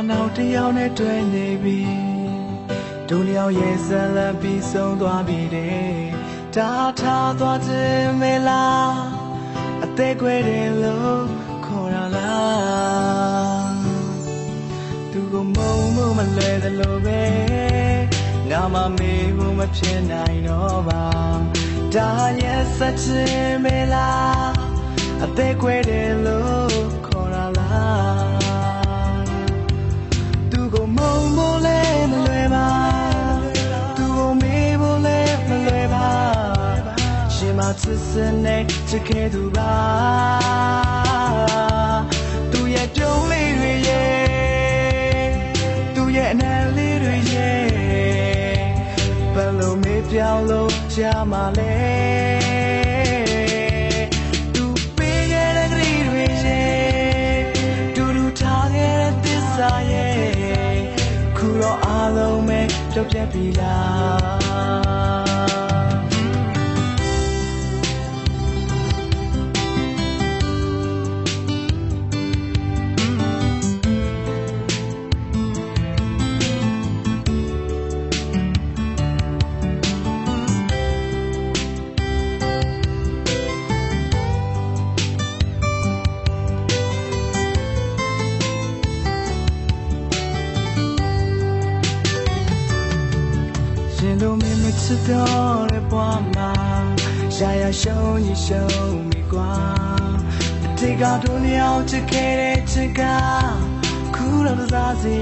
နောက်တစ်ယောက်နဲ့တွေ့နေပြီဒုလျောက်ရဲ့ဇလံပြီးဆုံးသွားပြီတဲ့တာထားသွားခြင်းမလားအသေးခွဲတယ်လို့ခေါ်ရလားသူကမုံမှုမလွယ်တယ်လို့ပဲငါမမေးဘူးမဖြစ်နိုင်တော့ပါဒါရဲ့စက်ခြင်းမလားအသေးခွဲတယ်လို့ခေါ်ရလားသူကမုံမိုးလဲမလွယ်ပါသူကမေးဖို့လဲမလွယ်ပါရှင်မချစ်စနဲ့ချစ်ခဲ့သူပါသူရဲ့ပြုံးလေးတွေရဲ့သူရဲ့အနံလေးတွေရဲ့ဘယ်လိုမေးပြောင်းလို့ကြမှာလဲခုတော့အားလုံးပဲပြောပြပြီလားရှင်တို့မင်းမချစ်တော့တဲ့ဘဝမှာရာရာရှုံးရင်ရှုံးမိကွာအတိတ်ကတို့လျောက်ချစ်ခဲ့တဲ့ချစ်ကခုတော့တစားစီ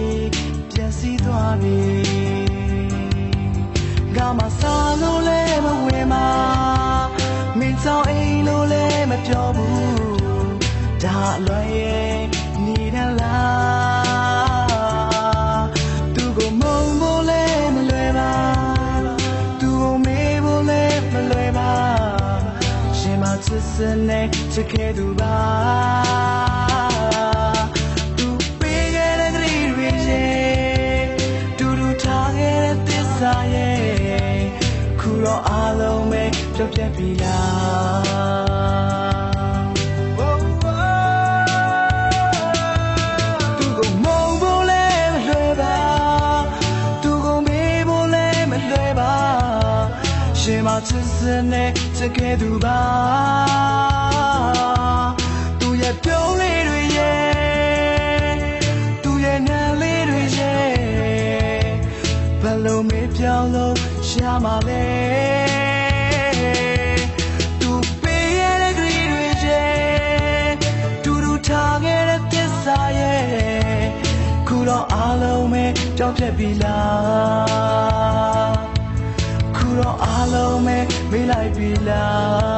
ပျက်စီးသွားပြီငါမစားလို့လဲမဝင်မှာမင်းကြောင့်အိမ်လို့လဲမပြောဘူးဒါအလွယ်ရဲ့နေတဲ့လားသူကမုံမိုးလဲမလွယ်ပါချစ်စနဲ့ချစ်ခဲ့သူပါသူပေးခဲ့တဲ့ကလေးတွေရဲ့တူတူထားခဲ့တဲ့သစ္စာရဲ့ခုတော့အားလုံးပဲပြောပြပြီလားသူကမုံဖို့လဲမလွယ်ပါသူကမေးဖို့လဲမလွယ်ပါရှင်မချစ်စနဲ့ချစ်ခဲ့သူပါသူရဲ့ပြုံးလေးတွေရဲ့သူရဲ့နံလေးတွေရဲ့ဘယ်လိုမေးပြောင်းလို့ရှာမှာလဲသူပေးရတဲ့ကလေးတွေရဲ့တူတူထားခဲ့တဲ့သစ္စာရဲ့ခုတော့အားလုံးပဲကြောက်ပြက်ပြီလားခုတော့အားလုံးပဲမေးလိုက်ပြီလား